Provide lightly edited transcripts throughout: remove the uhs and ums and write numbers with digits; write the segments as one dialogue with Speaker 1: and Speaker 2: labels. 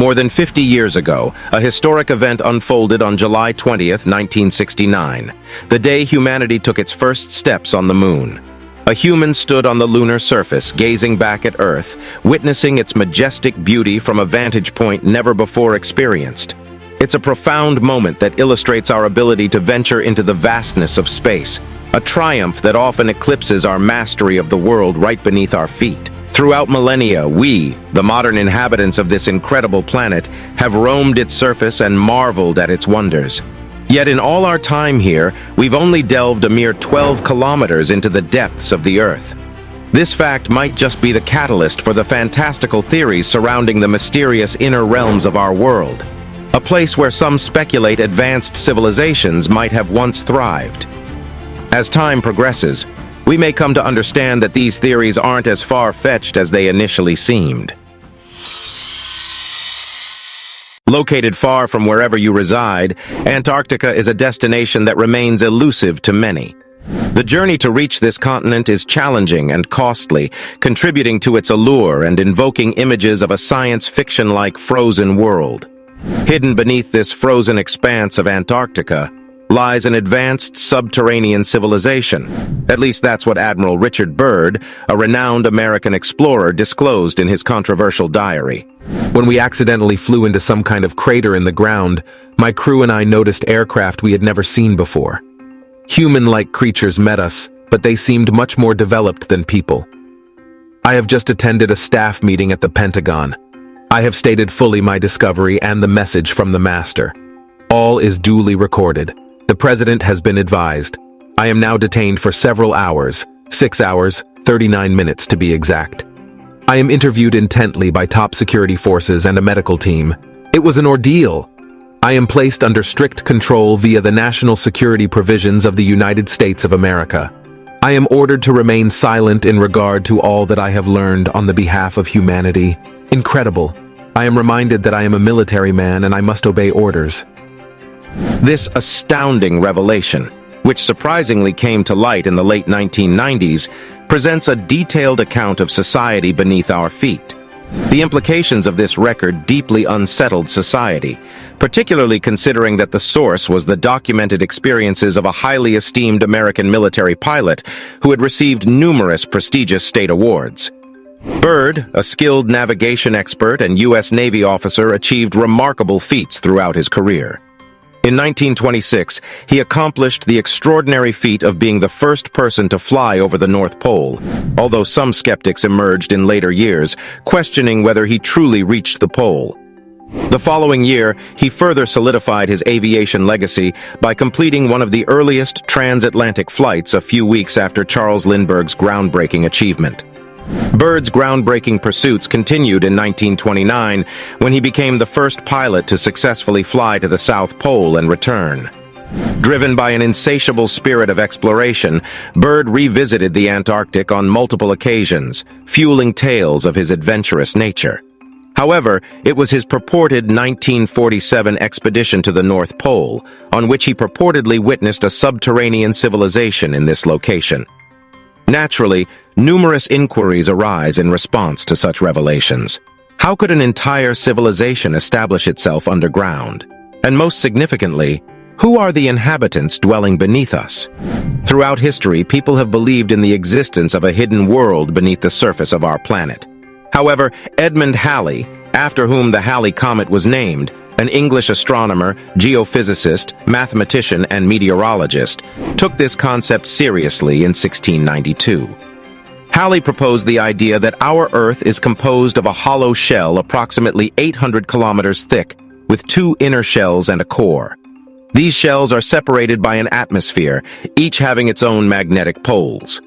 Speaker 1: More than 50 years ago, a historic event unfolded on July 20th, 1969, the day humanity took its first steps on the moon. A human stood on the lunar surface, gazing back at Earth, witnessing its majestic beauty from a vantage point never before experienced. It's a profound moment that illustrates our ability to venture into the vastness of space, a triumph that often eclipses our mastery of the world right beneath our feet. Throughout millennia, we, the modern inhabitants of this incredible planet, have roamed its surface and marveled at its wonders. Yet in all our time here, we've only delved a mere 12 kilometers into the depths of the Earth. This fact might just be the catalyst for the fantastical theories surrounding the mysterious inner realms of our world, a place where some speculate advanced civilizations might have once thrived. As time progresses, we may come to understand that these theories aren't as far-fetched as they initially seemed. Located far from wherever you reside, Antarctica is a destination that remains elusive to many. The journey to reach this continent is challenging and costly, contributing to its allure and invoking images of a science fiction-like frozen world. Hidden beneath this frozen expanse of Antarctica lies an advanced subterranean civilization. At least that's what Admiral Richard Byrd, a renowned American explorer, disclosed in his controversial diary.
Speaker 2: When we accidentally flew into some kind of crater in the ground, my crew and I noticed aircraft we had never seen before. Human-like creatures met us, but they seemed much more developed than people. I have just attended a staff meeting at the Pentagon. I have stated fully my discovery and the message from the Master. All is duly recorded. The President has been advised. I am now detained for several hours, 6 hours, 39 minutes to be exact. I am interviewed intently by top security forces and a medical team. It was an ordeal. I am placed under strict control via the national security provisions of the United States of America. I am ordered to remain silent in regard to all that I have learned on the behalf of humanity. Incredible. I am reminded that I am a military man and I must obey orders.
Speaker 1: This astounding revelation, which surprisingly came to light in the late 1990s, presents a detailed account of society beneath our feet. The implications of this record deeply unsettled society, particularly considering that the source was the documented experiences of a highly esteemed American military pilot who had received numerous prestigious state awards. Byrd, a skilled navigation expert and U.S. Navy officer, achieved remarkable feats throughout his career. In 1926, he accomplished the extraordinary feat of being the first person to fly over the North Pole, although some skeptics emerged in later years, questioning whether he truly reached the pole. The following year, he further solidified his aviation legacy by completing one of the earliest transatlantic flights a few weeks after Charles Lindbergh's groundbreaking achievement. Byrd's groundbreaking pursuits continued in 1929 when he became the first pilot to successfully fly to the South Pole and return. Driven by an insatiable spirit of exploration, Byrd revisited the Antarctic on multiple occasions, fueling tales of his adventurous nature. However, it was his purported 1947 expedition to the North Pole, on which he purportedly witnessed a subterranean civilization in this location. Naturally, numerous inquiries arise in response to such revelations. How could an entire civilization establish itself underground? And most significantly, who are the inhabitants dwelling beneath us? Throughout history, people have believed in the existence of a hidden world beneath the surface of our planet. However, Edmund Halley, after whom the Halley Comet was named, an English astronomer, geophysicist, mathematician, and meteorologist, took this concept seriously in 1692. Halley proposed the idea that our Earth is composed of a hollow shell approximately 800 kilometers thick, with two inner shells and a core. These shells are separated by an atmosphere, each having its own magnetic poles.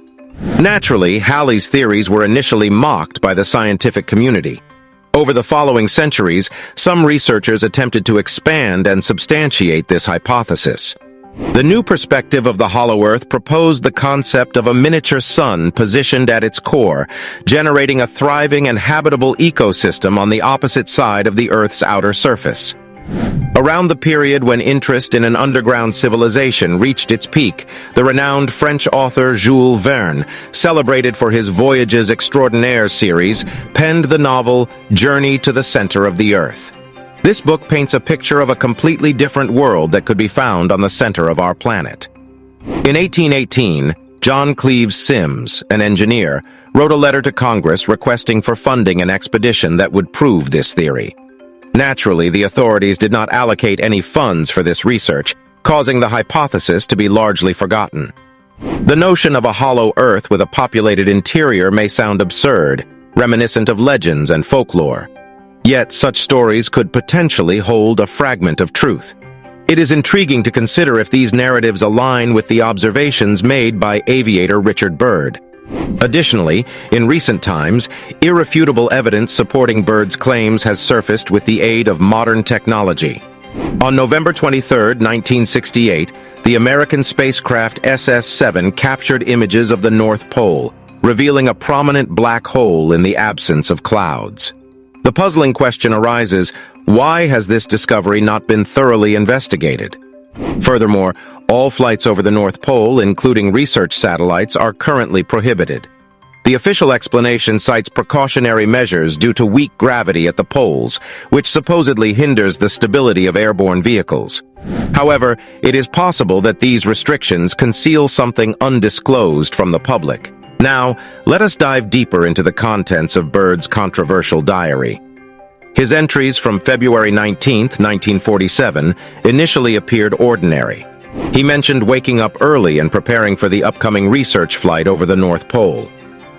Speaker 1: Naturally, Halley's theories were initially mocked by the scientific community. Over the following centuries, some researchers attempted to expand and substantiate this hypothesis. The new perspective of the hollow Earth proposed the concept of a miniature sun positioned at its core, generating a thriving and habitable ecosystem on the opposite side of the Earth's outer surface. Around the period when interest in an underground civilization reached its peak, the renowned French author Jules Verne, celebrated for his Voyages Extraordinaires series, penned the novel Journey to the Center of the Earth. This book paints a picture of a completely different world that could be found on the center of our planet. In 1818, John Cleves Sims, an engineer, wrote a letter to Congress requesting for funding an expedition that would prove this theory. Naturally, the authorities did not allocate any funds for this research, causing the hypothesis to be largely forgotten. The notion of a hollow Earth with a populated interior may sound absurd, reminiscent of legends and folklore. Yet such stories could potentially hold a fragment of truth. It is intriguing to consider if these narratives align with the observations made by aviator Richard Byrd. Additionally, in recent times, irrefutable evidence supporting Byrd's claims has surfaced with the aid of modern technology. On November 23, 1968, the American spacecraft SS-7 captured images of the North Pole, revealing a prominent black hole in the absence of clouds. The puzzling question arises, why has this discovery not been thoroughly investigated? Furthermore, all flights over the North Pole, including research satellites, are currently prohibited. The official explanation cites precautionary measures due to weak gravity at the poles, which supposedly hinders the stability of airborne vehicles. However, it is possible that these restrictions conceal something undisclosed from the public. Now, let us dive deeper into the contents of Byrd's controversial diary. His entries from February 19, 1947, initially appeared ordinary. He mentioned waking up early and preparing for the upcoming research flight over the North Pole.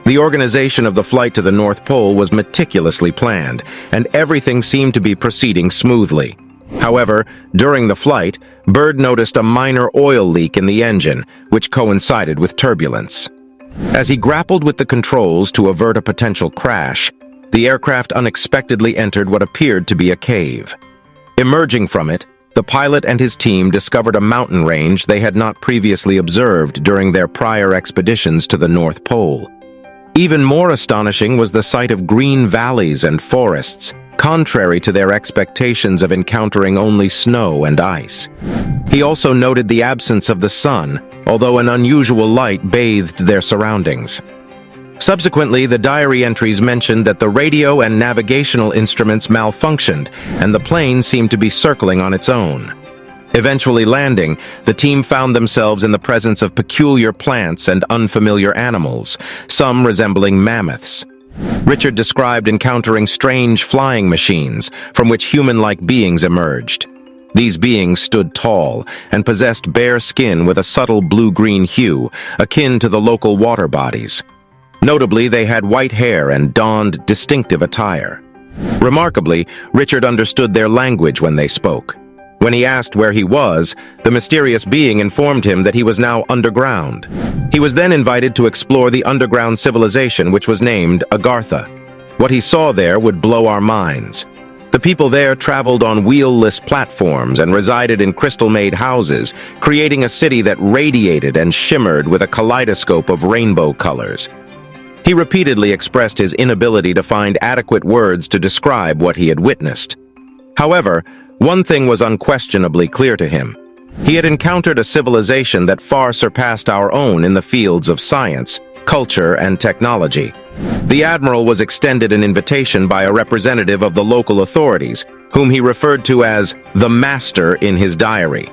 Speaker 1: The organization of the flight to the North Pole was meticulously planned, and everything seemed to be proceeding smoothly. However, during the flight, Byrd noticed a minor oil leak in the engine, which coincided with turbulence. As he grappled with the controls to avert a potential crash, the aircraft unexpectedly entered what appeared to be a cave. Emerging from it, the pilot and his team discovered a mountain range they had not previously observed during their prior expeditions to the North Pole. Even more astonishing was the sight of green valleys and forests, contrary to their expectations of encountering only snow and ice. He also noted the absence of the sun, although an unusual light bathed their surroundings. Subsequently, the diary entries mentioned that the radio and navigational instruments malfunctioned, and the plane seemed to be circling on its own. Eventually landing, the team found themselves in the presence of peculiar plants and unfamiliar animals, some resembling mammoths. Richard described encountering strange flying machines, from which human-like beings emerged. These beings stood tall and possessed bare skin with a subtle blue-green hue, akin to the local water bodies. Notably, they had white hair and donned distinctive attire. Remarkably, Richard understood their language when they spoke. When he asked where he was, the mysterious being informed him that he was now underground. He was then invited to explore the underground civilization which was named Agartha. What he saw there would blow our minds. The people there traveled on wheel-less platforms and resided in crystal-made houses, creating a city that radiated and shimmered with a kaleidoscope of rainbow colors. He repeatedly expressed his inability to find adequate words to describe what he had witnessed. However, one thing was unquestionably clear to him. He had encountered a civilization that far surpassed our own in the fields of science, culture, and technology. The Admiral was extended an invitation by a representative of the local authorities, whom he referred to as the Master in his diary.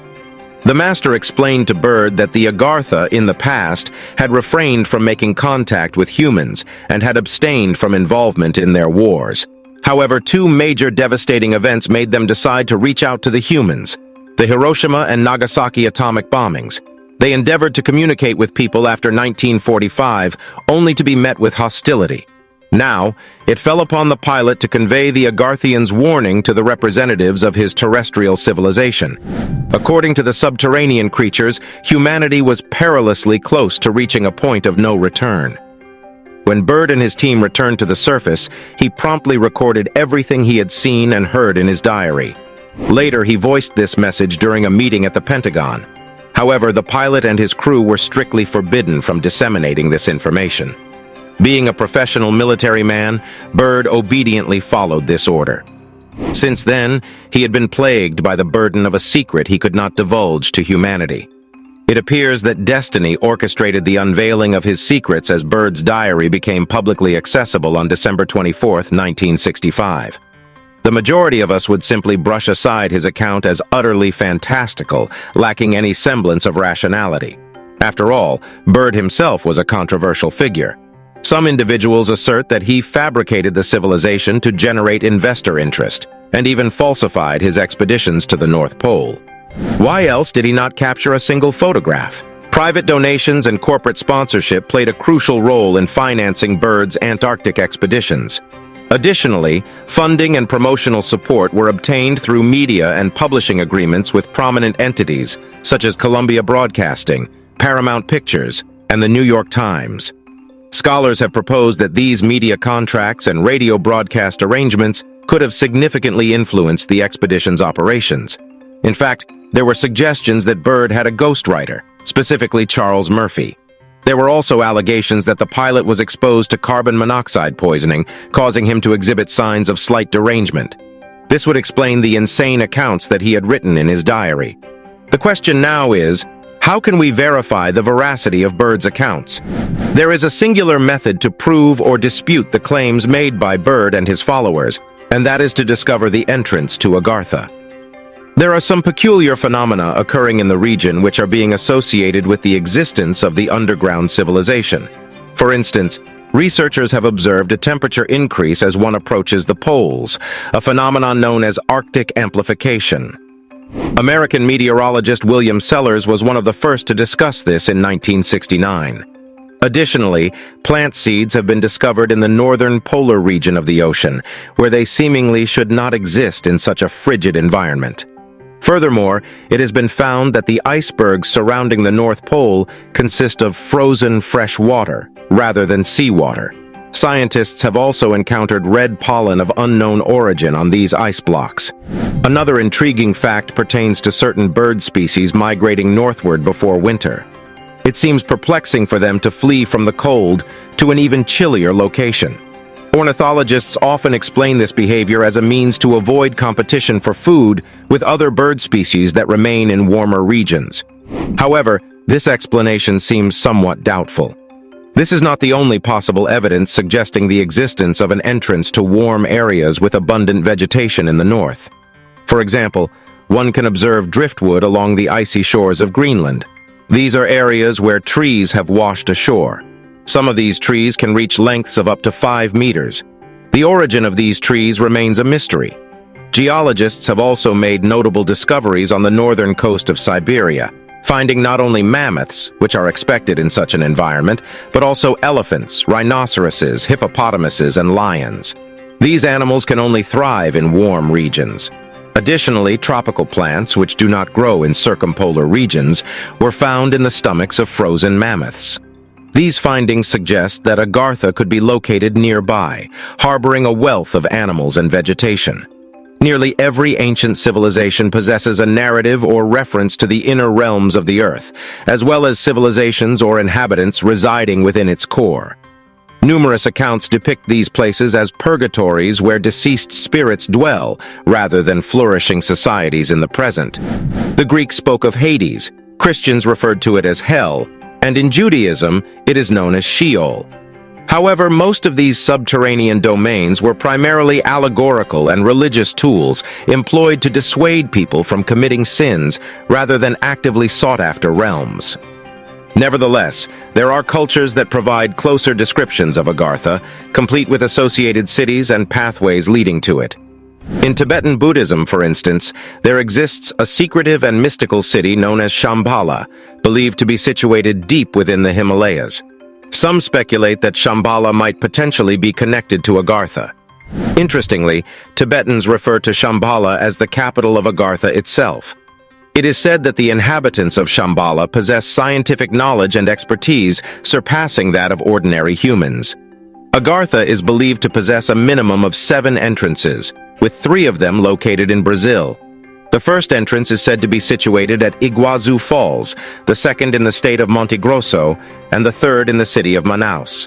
Speaker 1: The Master explained to Byrd that the Agartha in the past had refrained from making contact with humans and had abstained from involvement in their wars. However, two major devastating events made them decide to reach out to the humans: the Hiroshima and Nagasaki atomic bombings. They endeavored to communicate with people after 1945, only to be met with hostility. Now, it fell upon the pilot to convey the Agarthians' warning to the representatives of his terrestrial civilization. According to the subterranean creatures, humanity was perilously close to reaching a point of no return. When Byrd and his team returned to the surface, he promptly recorded everything he had seen and heard in his diary. Later, he voiced this message during a meeting at the Pentagon. However, the pilot and his crew were strictly forbidden from disseminating this information. Being a professional military man, Byrd obediently followed this order. Since then, he had been plagued by the burden of a secret he could not divulge to humanity. It appears that destiny orchestrated the unveiling of his secrets as Byrd's diary became publicly accessible on December 24, 1965. The majority of us would simply brush aside his account as utterly fantastical, lacking any semblance of rationality. After all, Byrd himself was a controversial figure. Some individuals assert that he fabricated the civilization to generate investor interest, and even falsified his expeditions to the North Pole. Why else did he not capture a single photograph? Private donations and corporate sponsorship played a crucial role in financing Byrd's Antarctic expeditions. Additionally, funding and promotional support were obtained through media and publishing agreements with prominent entities such as Columbia Broadcasting, Paramount Pictures, and the New York Times. Scholars have proposed that these media contracts and radio broadcast arrangements could have significantly influenced the expedition's operations. In fact, there were suggestions that Byrd had a ghostwriter, specifically Charles Murphy. There were also allegations that the pilot was exposed to carbon monoxide poisoning, causing him to exhibit signs of slight derangement. This would explain the insane accounts that he had written in his diary. The question now is, how can we verify the veracity of Byrd's accounts? There is a singular method to prove or dispute the claims made by Byrd and his followers, and that is to discover the entrance to Agartha. There are some peculiar phenomena occurring in the region which are being associated with the existence of the underground civilization. For instance, researchers have observed a temperature increase as one approaches the poles, a phenomenon known as Arctic amplification. American meteorologist William Sellers was one of the first to discuss this in 1969. Additionally, plant seeds have been discovered in the northern polar region of the ocean, where they seemingly should not exist in such a frigid environment. Furthermore, it has been found that the icebergs surrounding the North Pole consist of frozen fresh water rather than seawater. Scientists have also encountered red pollen of unknown origin on these ice blocks. Another intriguing fact pertains to certain bird species migrating northward before winter. It seems perplexing for them to flee from the cold to an even chillier location. Ornithologists often explain this behavior as a means to avoid competition for food with other bird species that remain in warmer regions. However, this explanation seems somewhat doubtful. This is not the only possible evidence suggesting the existence of an entrance to warm areas with abundant vegetation in the north. For example, one can observe driftwood along the icy shores of Greenland. These are areas where trees have washed ashore. Some of these trees can reach lengths of up to 5 meters. The origin of these trees remains a mystery. Geologists have also made notable discoveries on the northern coast of Siberia, finding not only mammoths, which are expected in such an environment, but also elephants, rhinoceroses, hippopotamuses, and lions. These animals can only thrive in warm regions. Additionally, tropical plants, which do not grow in circumpolar regions, were found in the stomachs of frozen mammoths. These findings suggest that Agartha could be located nearby, harboring a wealth of animals and vegetation. Nearly every ancient civilization possesses a narrative or reference to the inner realms of the earth, as well as civilizations or inhabitants residing within its core. Numerous accounts depict these places as purgatories where deceased spirits dwell, rather than flourishing societies in the present. The Greeks spoke of Hades, Christians referred to it as hell, and in Judaism, it is known as Sheol. However, most of these subterranean domains were primarily allegorical and religious tools employed to dissuade people from committing sins rather than actively sought-after realms. Nevertheless, there are cultures that provide closer descriptions of Agartha, complete with associated cities and pathways leading to it. In Tibetan Buddhism, for instance, there exists a secretive and mystical city known as Shambhala, believed to be situated deep within the Himalayas. Some speculate that Shambhala might potentially be connected to Agartha. Interestingly, Tibetans refer to Shambhala as the capital of Agartha itself. It is said that the inhabitants of Shambhala possess scientific knowledge and expertise surpassing that of ordinary humans. Agartha is believed to possess a minimum of 7 entrances, with 3 of them located in Brazil. The first entrance is said to be situated at Iguazu Falls, the second in the state of Monte Grosso, and the third in the city of Manaus.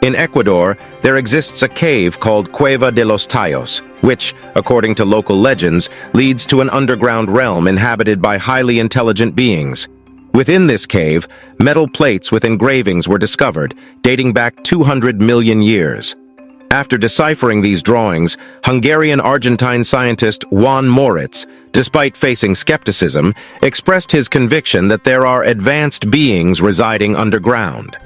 Speaker 1: In Ecuador, there exists a cave called Cueva de los Tallos, which, according to local legends, leads to an underground realm inhabited by highly intelligent beings. Within this cave, metal plates with engravings were discovered, dating back 200 million years. After deciphering these drawings, Hungarian-Argentine scientist Juan Moritz, despite facing skepticism, expressed his conviction that there are advanced beings residing underground.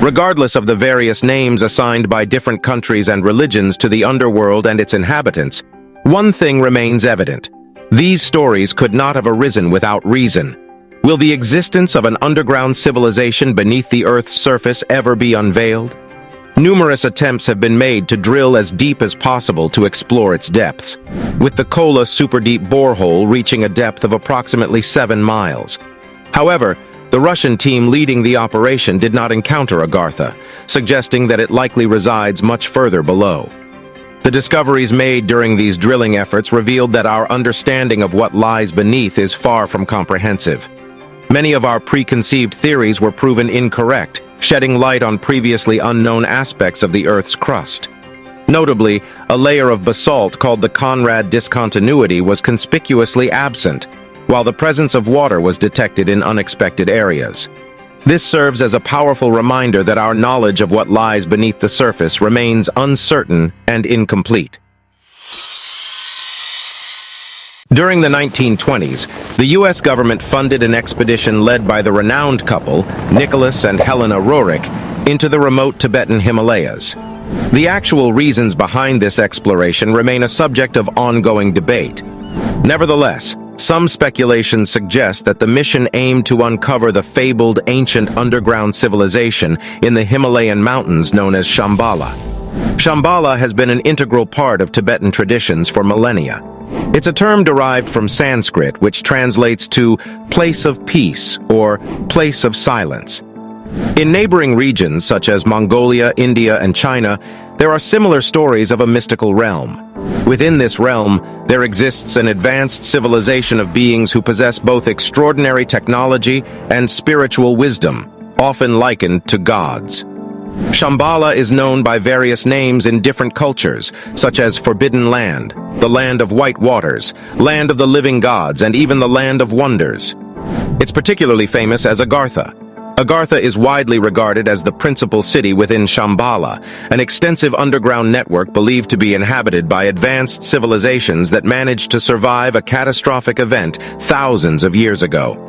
Speaker 1: Regardless of the various names assigned by different countries and religions to the underworld and its inhabitants, one thing remains evident. These stories could not have arisen without reason. Will the existence of an underground civilization beneath the Earth's surface ever be unveiled? Numerous attempts have been made to drill as deep as possible to explore its depths, with the Kola super-deep borehole reaching a depth of approximately 7 miles. However, the Russian team leading the operation did not encounter Agartha, suggesting that it likely resides much further below. The discoveries made during these drilling efforts revealed that our understanding of what lies beneath is far from comprehensive. Many of our preconceived theories were proven incorrect, shedding light on previously unknown aspects of the Earth's crust. Notably, a layer of basalt called the Conrad discontinuity was conspicuously absent, while the presence of water was detected in unexpected areas. This serves as a powerful reminder that our knowledge of what lies beneath the surface remains uncertain and incomplete. During the 1920s, the U.S. government funded an expedition led by the renowned couple, Nicholas and Helena Roerich, into the remote Tibetan Himalayas. The actual reasons behind this exploration remain a subject of ongoing debate. Nevertheless, some speculations suggest that the mission aimed to uncover the fabled ancient underground civilization in the Himalayan mountains known as Shambhala. Shambhala has been an integral part of Tibetan traditions for millennia. It's a term derived from Sanskrit, which translates to place of peace or place of silence. In neighboring regions such as Mongolia, India, and China, there are similar stories of a mystical realm. Within this realm, there exists an advanced civilization of beings who possess both extraordinary technology and spiritual wisdom, often likened to gods. Shambhala is known by various names in different cultures, such as Forbidden Land, the Land of White Waters, Land of the Living Gods, and even the Land of Wonders. It's particularly famous as Agartha. Agartha is widely regarded as the principal city within Shambhala, an extensive underground network believed to be inhabited by advanced civilizations that managed to survive a catastrophic event thousands of years ago.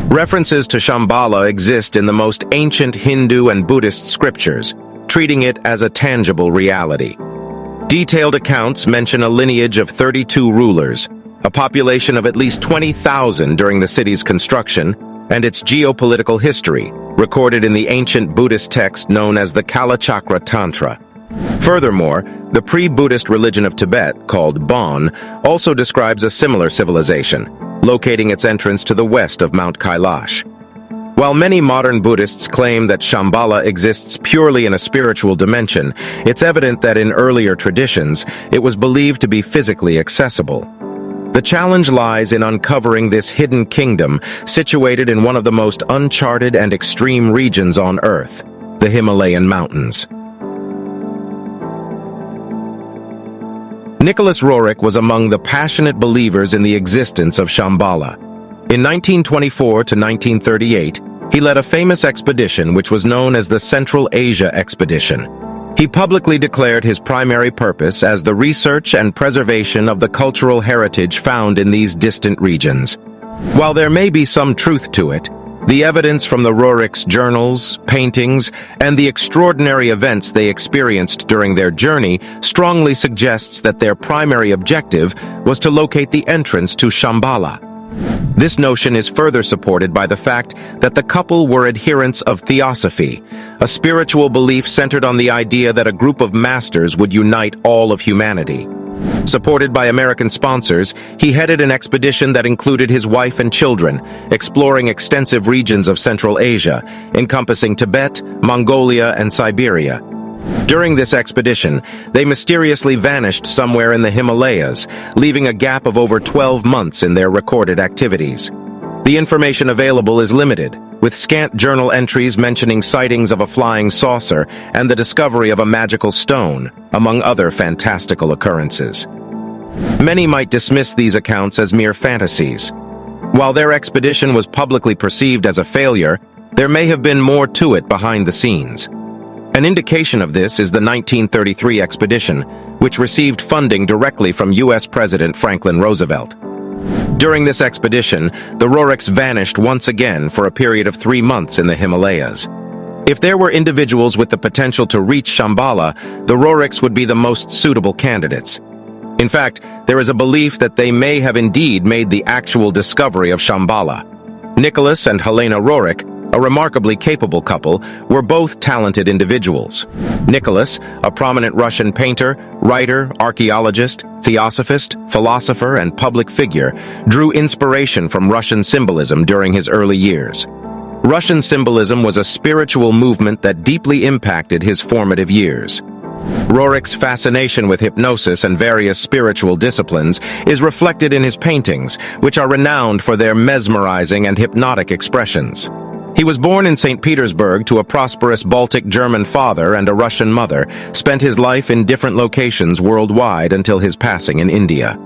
Speaker 1: References to Shambhala exist in the most ancient Hindu and Buddhist scriptures, treating it as a tangible reality. Detailed accounts mention a lineage of 32 rulers, a population of at least 20,000 during the city's construction, and its geopolitical history, recorded in the ancient Buddhist text known as the Kalachakra Tantra. Furthermore, the pre-Buddhist religion of Tibet, called Bon, also describes a similar civilization, locating its entrance to the west of Mount Kailash. While many modern Buddhists claim that Shambhala exists purely in a spiritual dimension, it's evident that in earlier traditions, it was believed to be physically accessible. The challenge lies in uncovering this hidden kingdom situated in one of the most uncharted and extreme regions on Earth, the Himalayan mountains. Nicholas Roerich was among the passionate believers in the existence of Shambhala. In 1924 to 1938, he led a famous expedition which was known as the Central Asia Expedition. He publicly declared his primary purpose as the research and preservation of the cultural heritage found in these distant regions. While there may be some truth to it, the evidence from the Roerichs' journals, paintings, and the extraordinary events they experienced during their journey strongly suggests that their primary objective was to locate the entrance to Shambhala. This notion is further supported by the fact that the couple were adherents of theosophy, a spiritual belief centered on the idea that a group of masters would unite all of humanity. Supported by American sponsors, he headed an expedition that included his wife and children, exploring extensive regions of Central Asia, encompassing Tibet, Mongolia, and Siberia. During this expedition, they mysteriously vanished somewhere in the Himalayas, leaving a gap of over 12 months in their recorded activities. The information available is limited, with scant journal entries mentioning sightings of a flying saucer and the discovery of a magical stone, among other fantastical occurrences. Many might dismiss these accounts as mere fantasies. While their expedition was publicly perceived as a failure, there may have been more to it behind the scenes. An indication of this is the 1933 expedition, which received funding directly from U.S. President Franklin Roosevelt. During this expedition, the Roerichs vanished once again for a period of 3 months in the Himalayas. If there were individuals with the potential to reach Shambhala, the Roerichs would be the most suitable candidates. In fact, there is a belief that they may have indeed made the actual discovery of Shambhala. Nicholas and Helena Roerich, a remarkably capable couple, were both talented individuals. Nicholas, a prominent Russian painter, writer, archaeologist, theosophist, philosopher, and public figure, drew inspiration from Russian symbolism during his early years. Russian symbolism was a spiritual movement that deeply impacted his formative years. Roerich's fascination with hypnosis and various spiritual disciplines is reflected in his paintings, which are renowned for their mesmerizing and hypnotic expressions. He was born in St. Petersburg to a prosperous Baltic German father and a Russian mother, spent his life in different locations worldwide until his passing in India.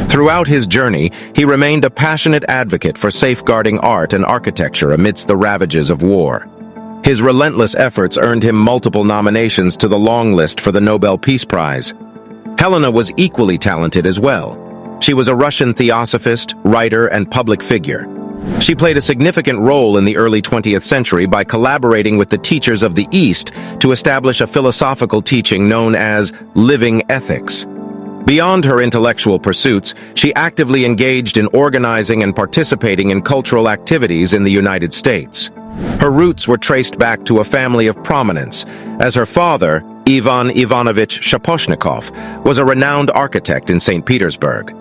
Speaker 1: Throughout his journey, he remained a passionate advocate for safeguarding art and architecture amidst the ravages of war. His relentless efforts earned him multiple nominations to the long list for the Nobel Peace Prize. Helena was equally talented as well. She was a Russian theosophist, writer, and public figure. She played a significant role in the early 20th century by collaborating with the teachers of the East to establish a philosophical teaching known as living ethics. Beyond her intellectual pursuits, she actively engaged in organizing and participating in cultural activities in the United States. Her roots were traced back to a family of prominence, as her father, Ivan Ivanovich Shaposhnikov, was a renowned architect in St. Petersburg.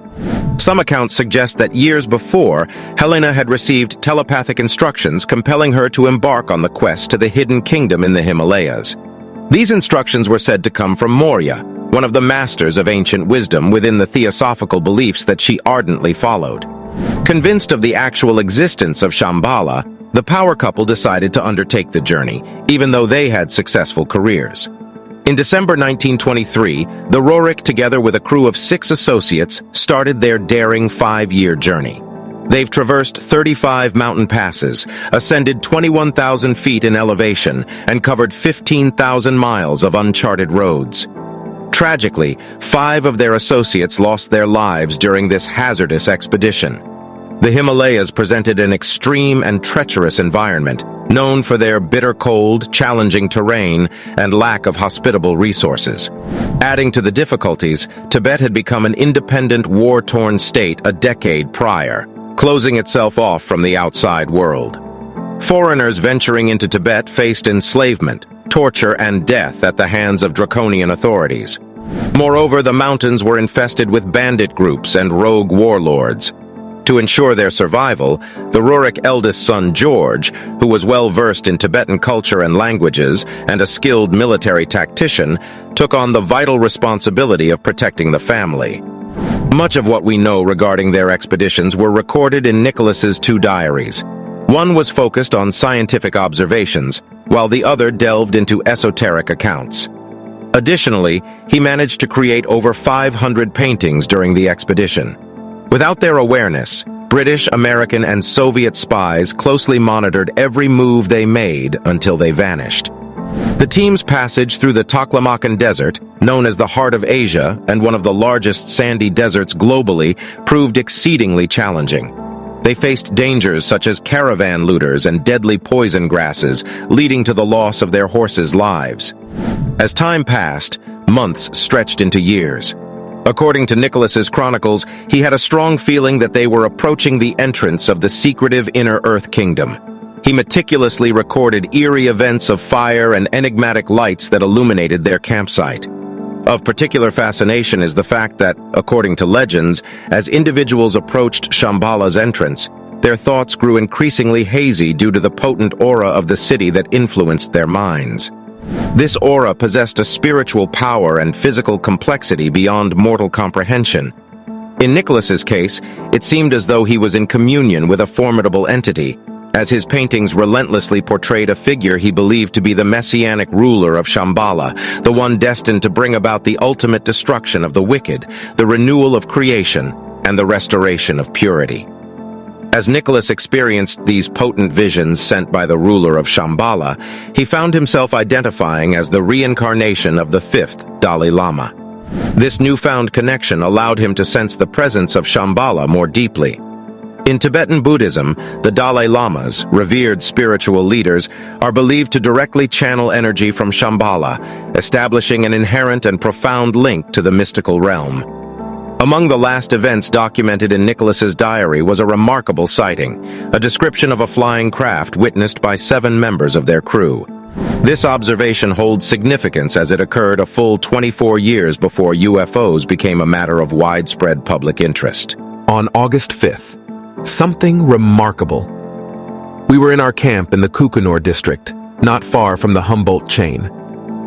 Speaker 1: Some accounts suggest that years before, Helena had received telepathic instructions compelling her to embark on the quest to the hidden kingdom in the Himalayas. These instructions were said to come from Maurya, one of the masters of ancient wisdom within the theosophical beliefs that she ardently followed. Convinced of the actual existence of Shambhala, the power couple decided to undertake the journey, even though they had successful careers. In December 1923, the Roerich, together with a crew of 6 associates, started their daring 5-year journey. They've traversed 35 mountain passes, ascended 21,000 feet in elevation, and covered 15,000 miles of uncharted roads. Tragically, 5 of their associates lost their lives during this hazardous expedition. The Himalayas presented an extreme and treacherous environment, known for their bitter cold, challenging terrain, and lack of hospitable resources. Adding to the difficulties, Tibet had become an independent, war-torn state a decade prior, closing itself off from the outside world. Foreigners venturing into Tibet faced enslavement, torture, and death at the hands of draconian authorities. Moreover, the mountains were infested with bandit groups and rogue warlords. To ensure their survival, the Roerich eldest son George, who was well-versed in Tibetan culture and languages and a skilled military tactician, took on the vital responsibility of protecting the family. Much of what we know regarding their expeditions were recorded in Nicholas's 2 diaries. One was focused on scientific observations, while the other delved into esoteric accounts. Additionally, he managed to create over 500 paintings during the expedition. Without their awareness, British, American, and Soviet spies closely monitored every move they made until they vanished. The team's passage through the Taklamakan Desert, known as the Heart of Asia and one of the largest sandy deserts globally, proved exceedingly challenging. They faced dangers such as caravan looters and deadly poison grasses, leading to the loss of their horses' lives. As time passed, months stretched into years. According to Nicholas's chronicles, he had a strong feeling that they were approaching the entrance of the secretive Inner Earth Kingdom. He meticulously recorded eerie events of fire and enigmatic lights that illuminated their campsite. Of particular fascination is the fact that, according to legends, as individuals approached Shambhala's entrance, their thoughts grew increasingly hazy due to the potent aura of the city that influenced their minds. This aura possessed a spiritual power and physical complexity beyond mortal comprehension. In Nicholas's case, it seemed as though he was in communion with a formidable entity, as his paintings relentlessly portrayed a figure he believed to be the messianic ruler of Shambhala, the one destined to bring about the ultimate destruction of the wicked, the renewal of creation, and the restoration of purity. As Nicholas experienced these potent visions sent by the ruler of Shambhala, he found himself identifying as the reincarnation of the fifth Dalai Lama. This newfound connection allowed him to sense the presence of Shambhala more deeply. In Tibetan Buddhism, the Dalai Lamas, revered spiritual leaders, are believed to directly channel energy from Shambhala, establishing an inherent and profound link to the mystical realm. Among the last events documented in Nicholas's diary was a remarkable sighting, a description of a flying craft witnessed by 7 members of their crew. This observation holds significance as it occurred a full 24 years before UFOs became a matter of widespread public interest.
Speaker 2: On August 5th, something remarkable. We were in our camp in the Kukunor district, not far from the Humboldt chain.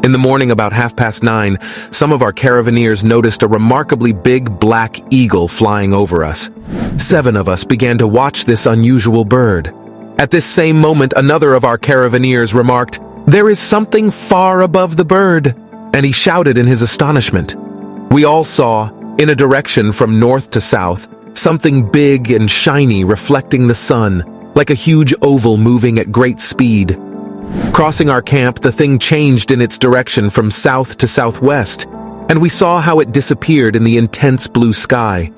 Speaker 2: In the morning about 9:30, some of our caravaneers noticed a remarkably big black eagle flying over us. 7 of us began to watch this unusual bird. At this same moment, another of our caravaneers remarked, "There is something far above the bird," and he shouted in his astonishment. We all saw, in a direction from north to south, something big and shiny reflecting the sun, like a huge oval moving at great speed. Crossing our camp, the thing changed in its direction from south to southwest, and we saw how it disappeared in the intense blue sky.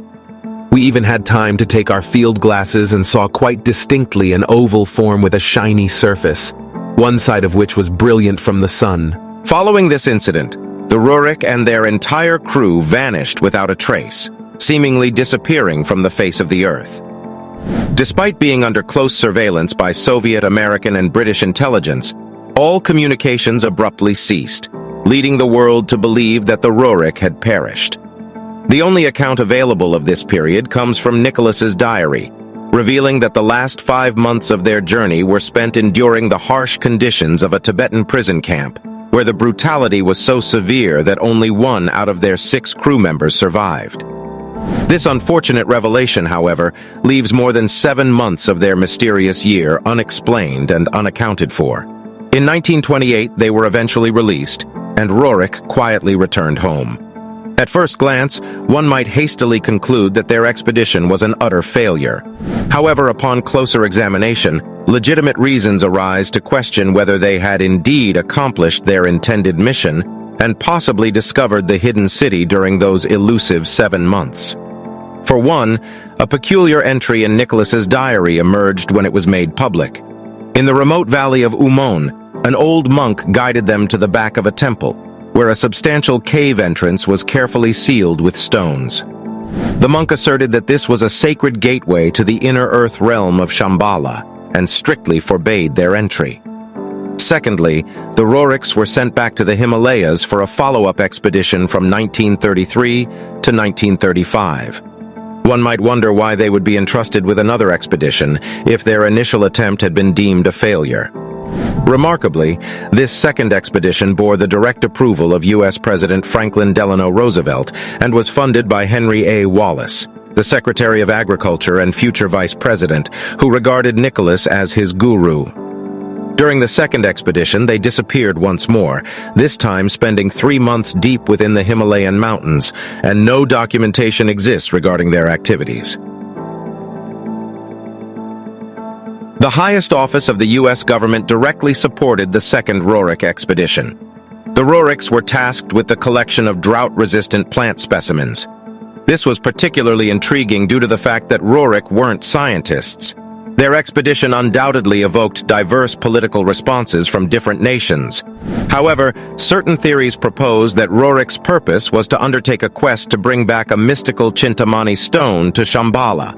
Speaker 2: We even had time to take our field glasses and saw quite distinctly an oval form with a shiny surface, one side of which was brilliant from the sun.
Speaker 1: Following this incident, the Roerich and their entire crew vanished without a trace, seemingly disappearing from the face of the earth. Despite being under close surveillance by Soviet, American, and British intelligence, all communications abruptly ceased, leading the world to believe that the Roerich had perished. The only account available of this period comes from Nicholas's diary, revealing that the last 5 months of their journey were spent enduring the harsh conditions of a Tibetan prison camp, where the brutality was so severe that only 1 out of their 6 crew members survived. This unfortunate revelation, however, leaves more than 7 months of their mysterious year unexplained and unaccounted for. In 1928, they were eventually released, and Roerich quietly returned home. At first glance, one might hastily conclude that their expedition was an utter failure. However, upon closer examination, legitimate reasons arise to question whether they had indeed accomplished their intended mission and possibly discovered the hidden city during those elusive 7 months. For one, a peculiar entry in Nicholas's diary emerged when it was made public. In the remote valley of Umon, an old monk guided them to the back of a temple, where a substantial cave entrance was carefully sealed with stones. The monk asserted that this was a sacred gateway to the inner earth realm of Shambhala, and strictly forbade their entry. Secondly, the Roerichs were sent back to the Himalayas for a follow-up expedition from 1933 to 1935. One might wonder why they would be entrusted with another expedition if their initial attempt had been deemed a failure. Remarkably, this second expedition bore the direct approval of U.S. President Franklin Delano Roosevelt and was funded by Henry A. Wallace, the Secretary of Agriculture and future Vice President, who regarded Nicholas as his guru. During the second expedition, they disappeared once more, this time spending 3 months deep within the Himalayan mountains, and no documentation exists regarding their activities. The highest office of the U.S. government directly supported the second Roerich expedition. The Roerichs were tasked with the collection of drought-resistant plant specimens. This was particularly intriguing due to the fact that Roerich weren't scientists. Their expedition undoubtedly evoked diverse political responses from different nations. However, certain theories propose that Roerich's purpose was to undertake a quest to bring back a mystical Chintamani stone to Shambhala.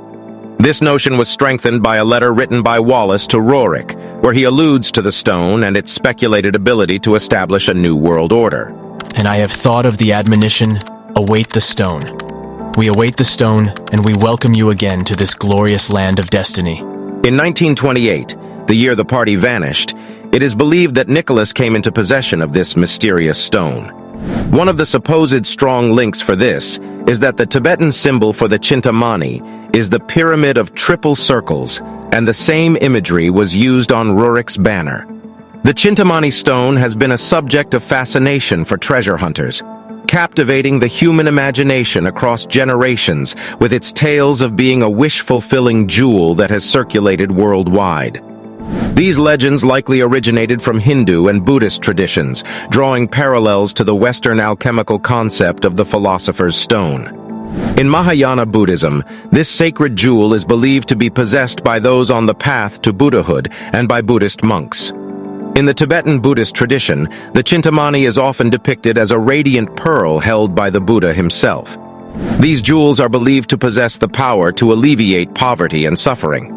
Speaker 1: This notion was strengthened by a letter written by Wallace to Roerich, where he alludes to the stone and its speculated ability to establish a new world order.
Speaker 3: And I have thought of the admonition, await the stone. We await the stone, and we welcome you again to this glorious land of destiny.
Speaker 1: In 1928, the year the party vanished, it is believed that Nicholas came into possession of this mysterious stone. One of the supposed strong links for this is that the Tibetan symbol for the Chintamani is the pyramid of triple circles, and the same imagery was used on Roerich's banner. The Chintamani stone has been a subject of fascination for treasure hunters. captivating the human imagination across generations with its tales of being a wish-fulfilling jewel that has circulated worldwide. These legends likely originated from Hindu and Buddhist traditions, drawing parallels to the Western alchemical concept of the Philosopher's Stone. In Mahayana Buddhism, this sacred jewel is believed to be possessed by those on the path to Buddhahood and by Buddhist monks. In the Tibetan Buddhist tradition, the Chintamani is often depicted as a radiant pearl held by the Buddha himself. These jewels are believed to possess the power to alleviate poverty and suffering.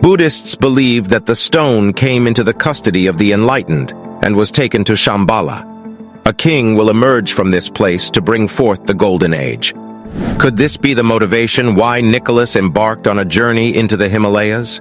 Speaker 1: Buddhists believe that the stone came into the custody of the enlightened and was taken to Shambhala. A king will emerge from this place to bring forth the Golden Age. Could this be the motivation why Nicholas embarked on a journey into the Himalayas?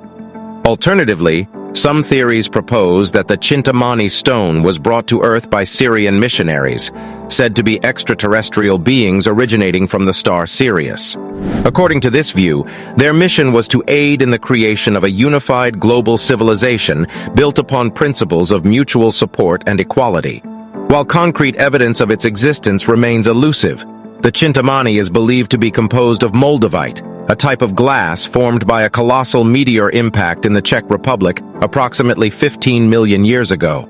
Speaker 1: Alternatively, some theories propose that the Chintamani stone was brought to Earth by Syrian missionaries, said to be extraterrestrial beings originating from the star Sirius. According to this view, their mission was to aid in the creation of a unified global civilization built upon principles of mutual support and equality. While concrete evidence of its existence remains elusive, the Chintamani is believed to be composed of moldavite, a type of glass formed by a colossal meteor impact in the Czech Republic approximately 15 million years ago.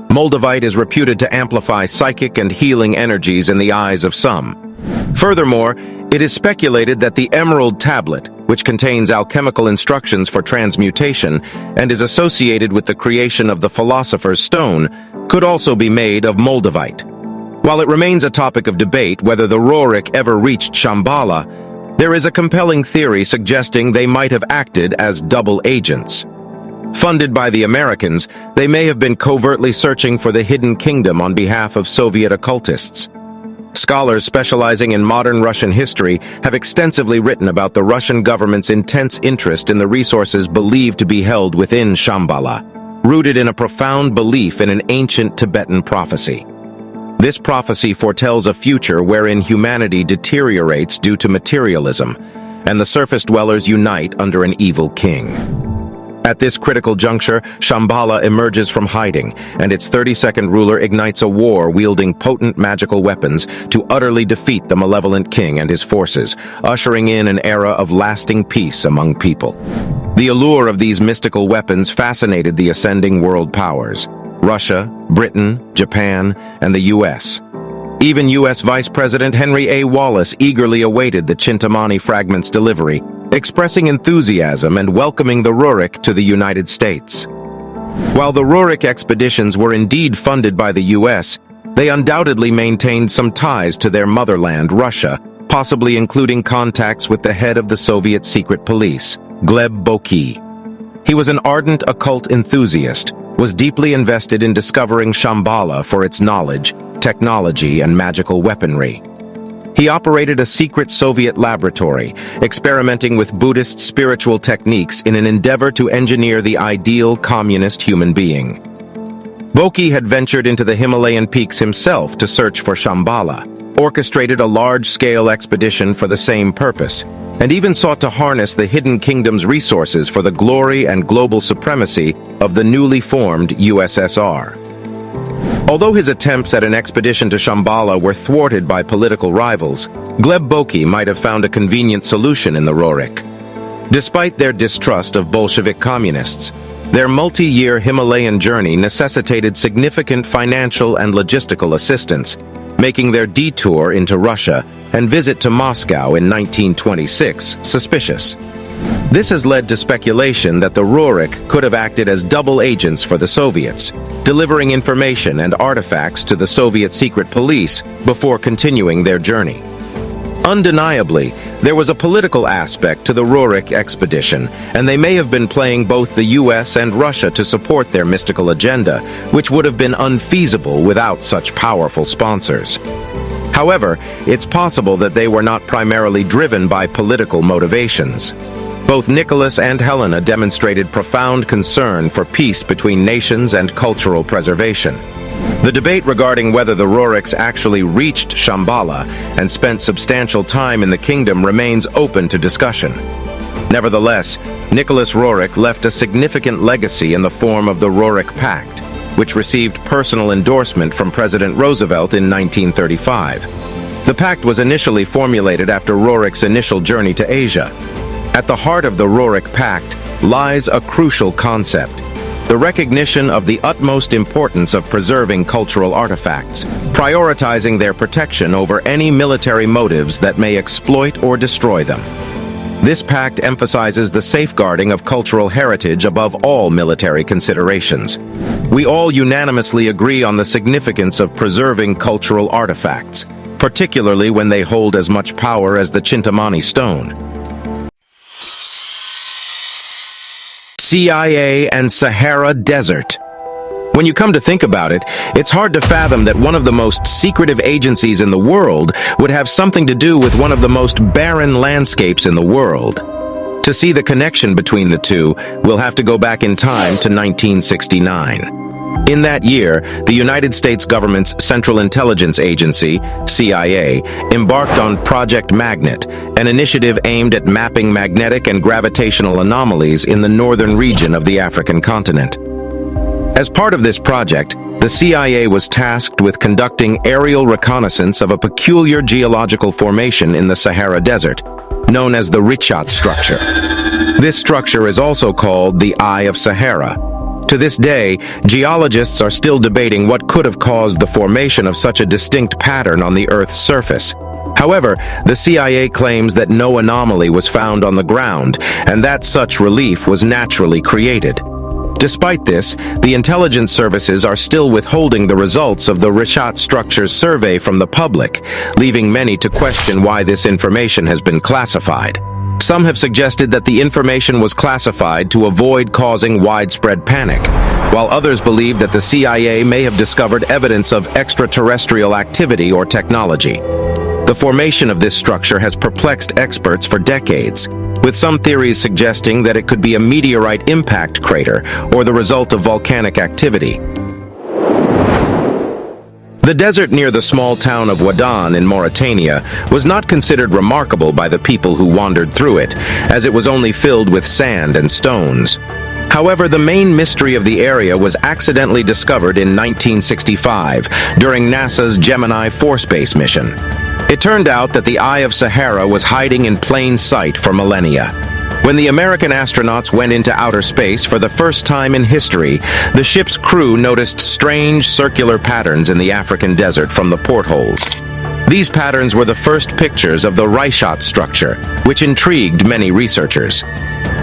Speaker 1: Moldavite is reputed to amplify psychic and healing energies in the eyes of some. Furthermore, it is speculated that the Emerald Tablet, which contains alchemical instructions for transmutation and is associated with the creation of the Philosopher's Stone, could also be made of moldavite. While it remains a topic of debate whether the Roerich ever reached Shambhala, there is a compelling theory suggesting they might have acted as double agents. Funded by the Americans, they may have been covertly searching for the hidden kingdom on behalf of Soviet occultists. Scholars specializing in modern Russian history have extensively written about the Russian government's intense interest in the resources believed to be held within Shambhala, rooted in a profound belief in an ancient Tibetan prophecy. This prophecy foretells a future wherein humanity deteriorates due to materialism, and the surface dwellers unite under an evil king. At this critical juncture, Shambhala emerges from hiding, and its 32nd ruler ignites a war wielding potent magical weapons to utterly defeat the malevolent king and his forces, ushering in an era of lasting peace among people. The allure of these mystical weapons fascinated the ascending world powers: Russia, Britain, Japan, and the U.S. Even U.S. Vice President Henry A. Wallace eagerly awaited the Chintamani fragment's delivery, expressing enthusiasm and welcoming the Roerich to the United States. While the Roerich expeditions were indeed funded by the U.S., they undoubtedly maintained some ties to their motherland, Russia, possibly including contacts with the head of the Soviet secret police, Gleb Boki. He was an ardent occult enthusiast, was deeply invested in discovering Shambhala for its knowledge, technology, and magical weaponry. He operated a secret Soviet laboratory, experimenting with Buddhist spiritual techniques in an endeavor to engineer the ideal communist human being. Boki had ventured into the Himalayan peaks himself to search for Shambhala, orchestrated a large-scale expedition for the same purpose, and even sought to harness the hidden kingdom's resources for the glory and global supremacy of the newly formed USSR. Although his attempts at an expedition to Shambhala were thwarted by political rivals, Gleb Boki might have found a convenient solution in the Roerich. Despite their distrust of Bolshevik communists, their multi-year Himalayan journey necessitated significant financial and logistical assistance, making their detour into Russia and visit to Moscow in 1926 suspicious. This has led to speculation that the Roerich could have acted as double agents for the Soviets, delivering information and artifacts to the Soviet secret police before continuing their journey. Undeniably, there was a political aspect to the Roerich expedition, and they may have been playing both the US and Russia to support their mystical agenda, which would have been unfeasible without such powerful sponsors. However, it's possible that they were not primarily driven by political motivations. Both Nicholas and Helena demonstrated profound concern for peace between nations and cultural preservation. The debate regarding whether the Roerichs actually reached Shambhala and spent substantial time in the kingdom remains open to discussion. Nevertheless, Nicholas Roerich left a significant legacy in the form of the Roerich Pact, which received personal endorsement from President Roosevelt in 1935. The pact was initially formulated after Roerich's initial journey to Asia. At the heart of the Roerich Pact lies a crucial concept: the recognition of the utmost importance of preserving cultural artifacts, prioritizing their protection over any military motives that may exploit or destroy them. This pact emphasizes the safeguarding of cultural heritage above all military considerations. We all unanimously agree on the significance of preserving cultural artifacts, particularly when they hold as much power as the Chintamani stone. CIA and Sahara Desert. When you come to think about it, it's hard to fathom that one of the most secretive agencies in the world would have something to do with one of the most barren landscapes in the world. To see the connection between the two, we'll have to go back in time to 1969. In that year, the United States government's Central Intelligence Agency, CIA, embarked on Project Magnet, an initiative aimed at mapping magnetic and gravitational anomalies in the northern region of the African continent. As part of this project, the CIA was tasked with conducting aerial reconnaissance of a peculiar geological formation in the Sahara Desert, known as the Roerich structure. This structure is also called the Eye of Sahara. To this day, geologists are still debating what could have caused the formation of such a distinct pattern on the Earth's surface. However, the CIA claims that no anomaly was found on the ground and that such relief was naturally created. Despite this, the intelligence services are still withholding the results of the Roerich structure's survey from the public, leaving many to question why this information has been classified. Some have suggested that the information was classified to avoid causing widespread panic, while others believe that the CIA may have discovered evidence of extraterrestrial activity or technology. The formation of this structure has perplexed experts for decades, with some theories suggesting that it could be a meteorite impact crater or the result of volcanic activity. The desert near the small town of Wadan in Mauritania was not considered remarkable by the people who wandered through it, as it was only filled with sand and stones. However, the main mystery of the area was accidentally discovered in 1965 during NASA's Gemini 4 space mission. It turned out that the Eye of Sahara was hiding in plain sight for millennia. When the American astronauts went into outer space for the first time in history, the ship's crew noticed strange circular patterns in the African desert from the portholes. These patterns were the first pictures of the Roerich structure, which intrigued many researchers.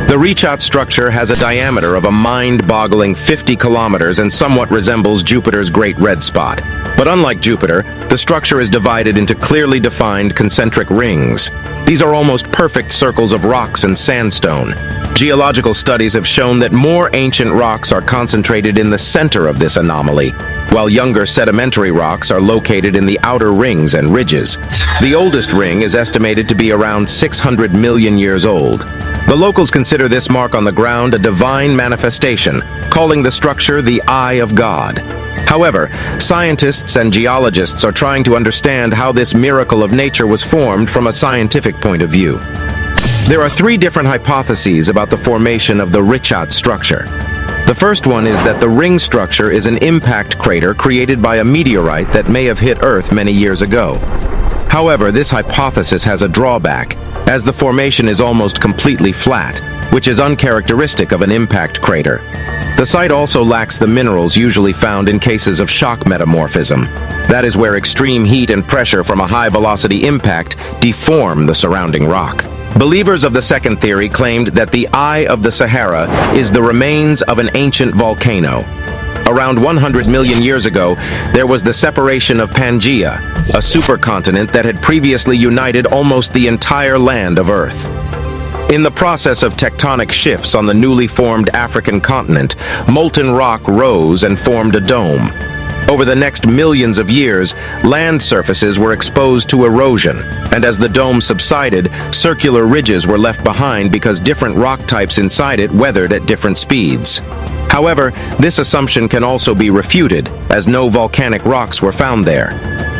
Speaker 1: The Roerich structure has a diameter of a mind-boggling 50 kilometers and somewhat resembles Jupiter's Great Red Spot. But unlike Jupiter, the structure is divided into clearly defined concentric rings. These are almost perfect circles of rocks and sandstone. Geological studies have shown that more ancient rocks are concentrated in the center of this anomaly, while younger sedimentary rocks are located in the outer rings and ridges. The oldest ring is estimated to be around 600 million years old. The locals consider this mark on the ground a divine manifestation, calling the structure the Eye of God. However, scientists and geologists are trying to understand how this miracle of nature was formed from a scientific point of view. There are three different hypotheses about the formation of the Roerich structure. The first one is that the ring structure is an impact crater created by a meteorite that may have hit Earth many years ago. However, this hypothesis has a drawback, as the formation is almost completely flat, which is uncharacteristic of an impact crater. The site also lacks the minerals usually found in cases of shock metamorphism. That is where extreme heat and pressure from a high-velocity impact deform the surrounding rock. Believers of the second theory claimed that the Eye of the Sahara is the remains of an ancient volcano. Around 100 million years ago, there was the separation of Pangaea, a supercontinent that had previously united almost the entire land of Earth. In the process of tectonic shifts on the newly formed African continent, molten rock rose and formed a dome. Over the next millions of years, land surfaces were exposed to erosion, and as the dome subsided, circular ridges were left behind because different rock types inside it weathered at different speeds. However, this assumption can also be refuted, as no volcanic rocks were found there.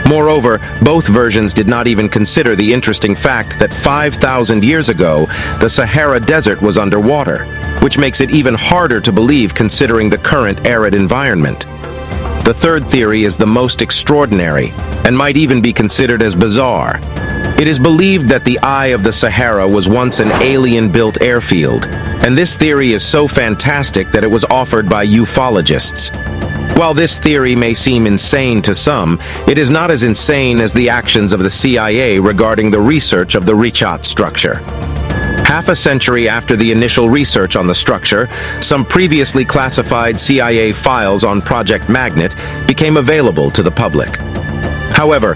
Speaker 1: Moreover, both versions did not even consider the interesting fact that 5,000 years ago, the Sahara Desert was underwater, which makes it even harder to believe considering the current arid environment. The third theory is the most extraordinary, and might even be considered as bizarre. It is believed that the Eye of the Sahara was once an alien-built airfield, and this theory is so fantastic that it was offered by ufologists. While this theory may seem insane to some, it is not as insane as the actions of the CIA regarding the research of the Roerich structure. Half a century after the initial research on the structure, some previously classified CIA files on Project Magnet became available to the public. However,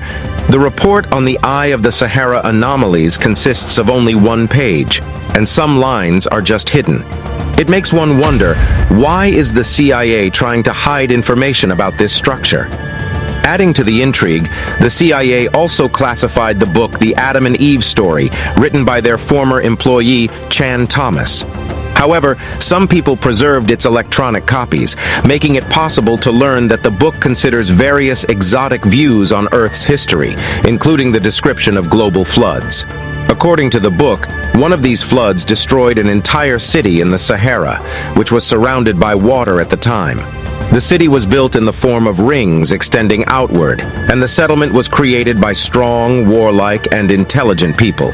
Speaker 1: the report on the Eye of the Sahara anomalies consists of only one page, and some lines are just hidden. It makes one wonder, why is the CIA trying to hide information about this structure? Adding to the intrigue, the CIA also classified the book The Adam and Eve Story, written by their former employee, Chan Thomas. However, some people preserved its electronic copies, making it possible to learn that the book considers various exotic views on Earth's history, including the description of global floods. According to the book, one of these floods destroyed an entire city in the Sahara, which was surrounded by water at the time. The city was built in the form of rings extending outward, and the settlement was created by strong, warlike, and intelligent people.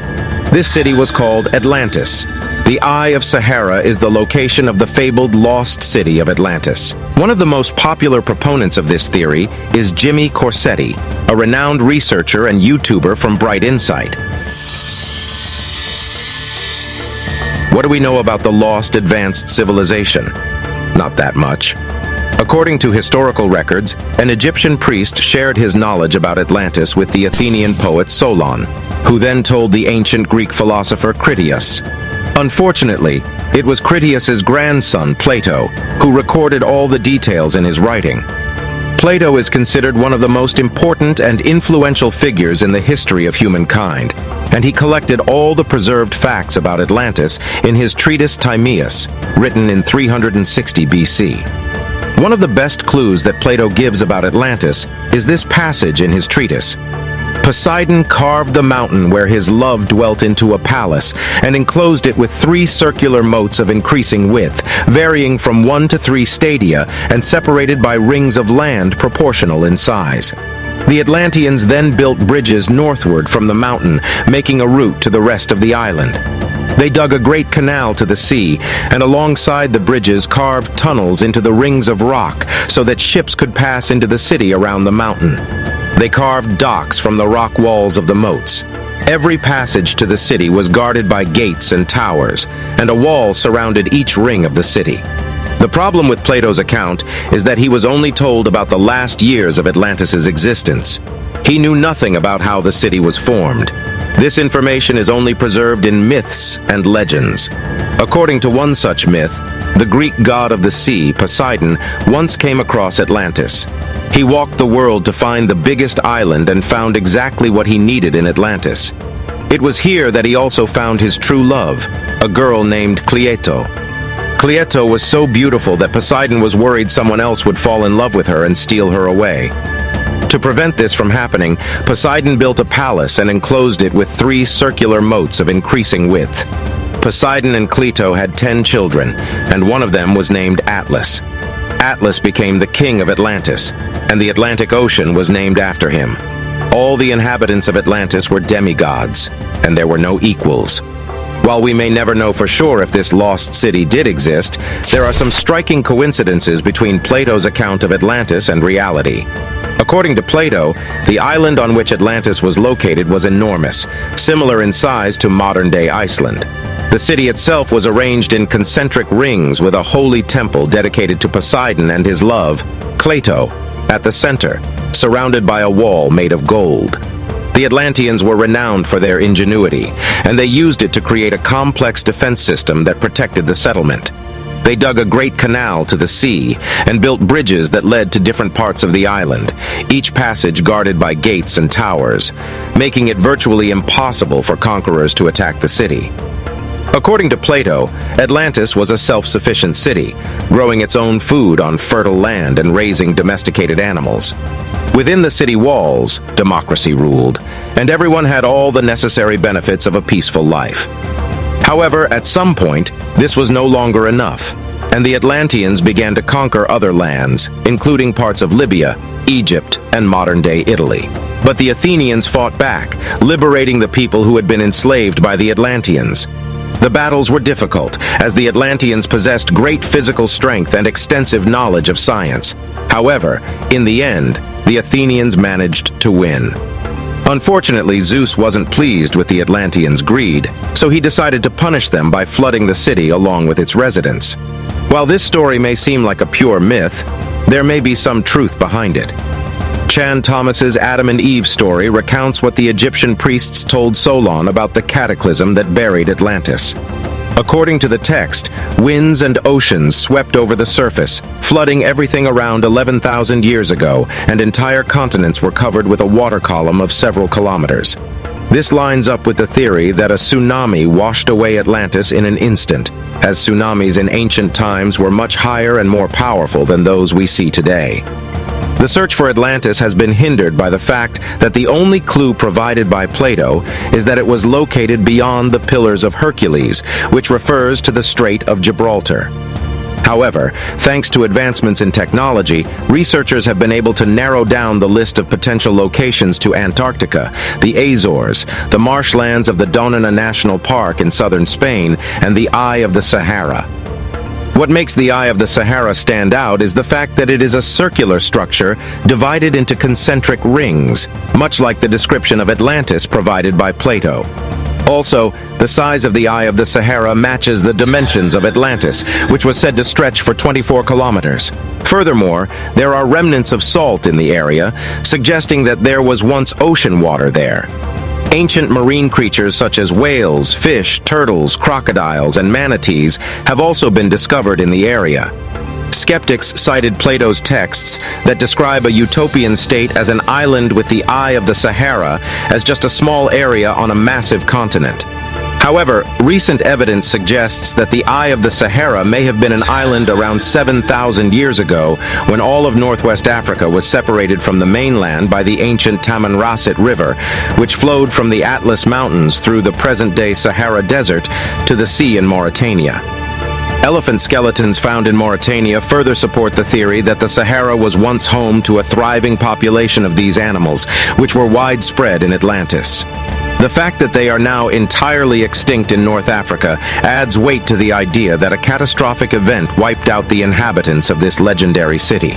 Speaker 1: This city was called Atlantis. The Eye of Sahara is the location of the fabled lost city of Atlantis. One of the most popular proponents of this theory is Jimmy Corsetti, a renowned researcher and YouTuber from Bright Insight. What do we know about the lost advanced civilization? Not that much. According to historical records, an Egyptian priest shared his knowledge about Atlantis with the Athenian poet Solon, who then told the ancient Greek philosopher Critias. Unfortunately, it was Critias's grandson, Plato, who recorded all the details in his writing. Plato is considered one of the most important and influential figures in the history of humankind, and he collected all the preserved facts about Atlantis in his treatise Timaeus, written in 360 BC. One of the best clues that Plato gives about Atlantis is this passage in his treatise. Poseidon carved the mountain where his love dwelt into a palace and enclosed it with 3 circular moats of increasing width, varying from 1 to 3 stadia and separated by rings of land proportional in size. The Atlanteans then built bridges northward from the mountain, making a route to the rest of the island. They dug a great canal to the sea, and alongside the bridges carved tunnels into the rings of rock so that ships could pass into the city around the mountain. They carved docks from the rock walls of the moats. Every passage to the city was guarded by gates and towers, and a wall surrounded each ring of the city. The problem with Plato's account is that he was only told about the last years of Atlantis's existence. He knew nothing about how the city was formed. This information is only preserved in myths and legends. According to one such myth, the Greek god of the sea, Poseidon, once came across Atlantis. He walked the world to find the biggest island and found exactly what he needed in Atlantis. It was here that he also found his true love, a girl named Cleito. Cleito was so beautiful that Poseidon was worried someone else would fall in love with her and steal her away. To prevent this from happening, Poseidon built a palace and enclosed it with 3 circular moats of increasing width. Poseidon and Cleito had 10 children, and one of them was named Atlas. Atlas became the king of Atlantis, and the Atlantic Ocean was named after him. All the inhabitants of Atlantis were demigods, and there were no equals. While we may never know for sure if this lost city did exist, there are some striking coincidences between Plato's account of Atlantis and reality. According to Plato, the island on which Atlantis was located was enormous, similar in size to modern-day Iceland. The city itself was arranged in concentric rings with a holy temple dedicated to Poseidon and his love, Cleito, at the center, surrounded by a wall made of gold. The Atlanteans were renowned for their ingenuity, and they used it to create a complex defense system that protected the settlement. They dug a great canal to the sea and built bridges that led to different parts of the island, each passage guarded by gates and towers, making it virtually impossible for conquerors to attack the city. According to Plato, Atlantis was a self-sufficient city, growing its own food on fertile land and raising domesticated animals. Within the city walls, democracy ruled, and everyone had all the necessary benefits of a peaceful life. However, at some point, this was no longer enough. and the Atlanteans began to conquer other lands, including parts of Libya, Egypt, and modern-day Italy. But the Athenians fought back, liberating the people who had been enslaved by the Atlanteans. The battles were difficult, as the Atlanteans possessed great physical strength and extensive knowledge of science. However, in the end, the Athenians managed to win. Unfortunately, Zeus wasn't pleased with the Atlanteans' greed, so he decided to punish them by flooding the city along with its residents. While this story may seem like a pure myth, there may be some truth behind it. Chan Thomas's Adam and Eve story recounts what the Egyptian priests told Solon about the cataclysm that buried Atlantis. According to the text, winds and oceans swept over the surface, flooding everything around 11,000 years ago, and entire continents were covered with a water column of several kilometers. This lines up with the theory that a tsunami washed away Atlantis in an instant, as tsunamis in ancient times were much higher and more powerful than those we see today. The search for Atlantis has been hindered by the fact that the only clue provided by Plato is that it was located beyond the Pillars of Hercules, which refers to the Strait of Gibraltar. However, thanks to advancements in technology, researchers have been able to narrow down the list of potential locations to Antarctica, the Azores, the marshlands of the Donana National Park in southern Spain, and the Eye of the Sahara. What makes the Eye of the Sahara stand out is the fact that it is a circular structure divided into concentric rings, much like the description of Atlantis provided by Plato. Also, the size of the Eye of the Sahara matches the dimensions of Atlantis, which was said to stretch for 24 kilometers. Furthermore, there are remnants of salt in the area, suggesting that there was once ocean water there. Ancient marine creatures such as whales, fish, turtles, crocodiles, and manatees have also been discovered in the area. Skeptics cited Plato's texts that describe a utopian state as an island with the Eye of the Sahara as just a small area on a massive continent. However, recent evidence suggests that the Eye of the Sahara may have been an island around 7,000 years ago when all of northwest Africa was separated from the mainland by the ancient Tamanrasset River, which flowed from the Atlas Mountains through the present-day Sahara Desert to the sea in Mauritania. Elephant skeletons found in Mauritania further support the theory that the Sahara was once home to a thriving population of these animals, which were widespread in Atlantis. The fact that they are now entirely extinct in North Africa adds weight to the idea that a catastrophic event wiped out the inhabitants of this legendary city.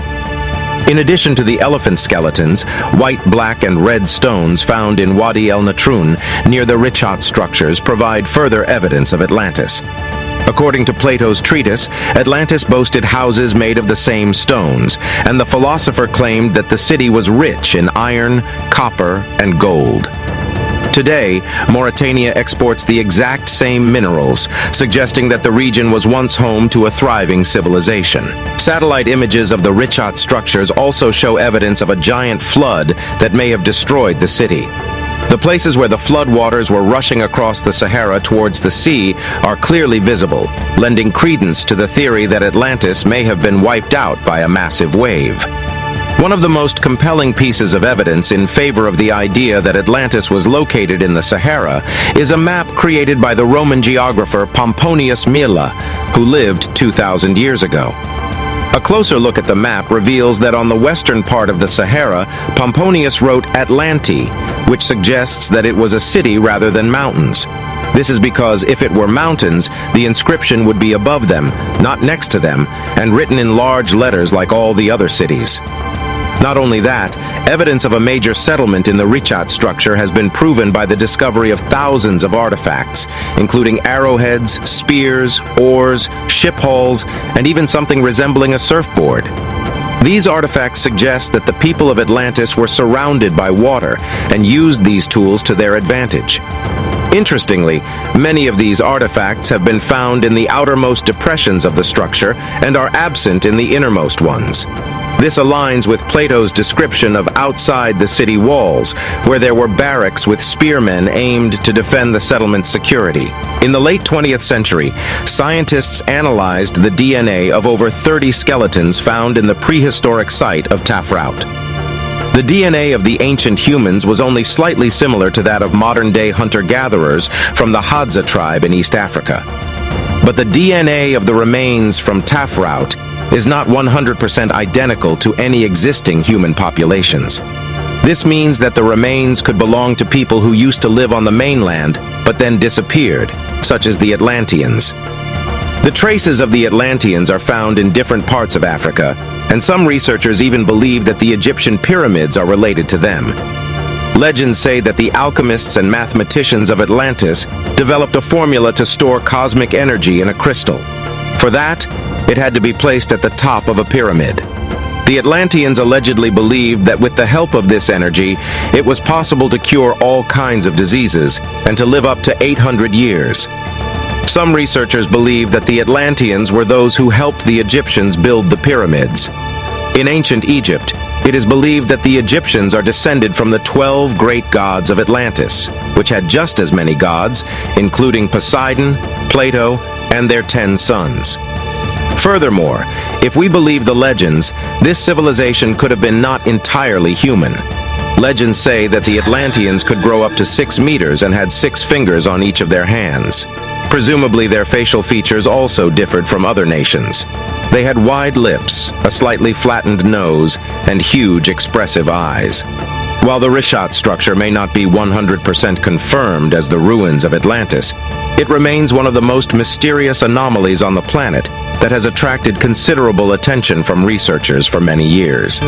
Speaker 1: In addition to the elephant skeletons, white, black, and red stones found in Wadi el Natrun near the Richat structures provide further evidence of Atlantis. According to Plato's treatise, Atlantis boasted houses made of the same stones, and the philosopher claimed that the city was rich in iron, copper, and gold. Today, Mauritania exports the exact same minerals, suggesting that the region was once home to a thriving civilization. Satellite images of the Richat structures also show evidence of a giant flood that may have destroyed the city. The places where the flood waters were rushing across the Sahara towards the sea are clearly visible, lending credence to the theory that Atlantis may have been wiped out by a massive wave. One of the most compelling pieces of evidence in favor of the idea that Atlantis was located in the Sahara is a map created by the Roman geographer Pomponius Mela, who lived 2,000 years ago. A closer look at the map reveals that on the western part of the Sahara, Pomponius wrote Atlanti, which suggests that it was a city rather than mountains. This is because if it were mountains, the inscription would be above them, not next to them, and written in large letters like all the other cities. Not only that, evidence of a major settlement in the Richat structure has been proven by the discovery of thousands of artifacts, including arrowheads, spears, oars, ship hulls, and even something resembling a surfboard. These artifacts suggest that the people of Atlantis were surrounded by water and used these tools to their advantage. Interestingly, many of these artifacts have been found in the outermost depressions of the structure and are absent in the innermost ones. This aligns with Plato's description of outside the city walls, where there were barracks with spearmen aimed to defend the settlement's security. In the late 20th century, scientists analyzed the DNA of over 30 skeletons found in the prehistoric site of Tafraut. The DNA of the ancient humans was only slightly similar to that of modern-day hunter-gatherers from the Hadza tribe in East Africa. But the DNA of the remains from Tafraut is not 100% identical to any existing human populations. This means that the remains could belong to people who used to live on the mainland but then disappeared, such as the Atlanteans. The traces of the Atlanteans are found in different parts of Africa, and some researchers even believe that the Egyptian pyramids are related to them. Legends say that the alchemists and mathematicians of Atlantis developed a formula to store cosmic energy in a crystal. For that, it had to be placed at the top of a pyramid. The Atlanteans allegedly believed that with the help of this energy, it was possible to cure all kinds of diseases and to live up to 800 years. Some researchers believe that the Atlanteans were those who helped the Egyptians build the pyramids. In ancient Egypt, it is believed that the Egyptians are descended from the 12 great gods of Atlantis, which had just as many gods, including Poseidon, Plato, and their 10 sons. Furthermore, if we believe the legends, this civilization could have been not entirely human. Legends say that the Atlanteans could grow up to 6 meters and had 6 fingers on each of their hands. Presumably, their facial features also differed from other nations. They had wide lips, a slightly flattened nose, and huge expressive eyes. While the Rishat structure may not be 100% confirmed as the ruins of Atlantis, it remains one of the most mysterious anomalies on the planet that has attracted considerable attention from researchers for many years.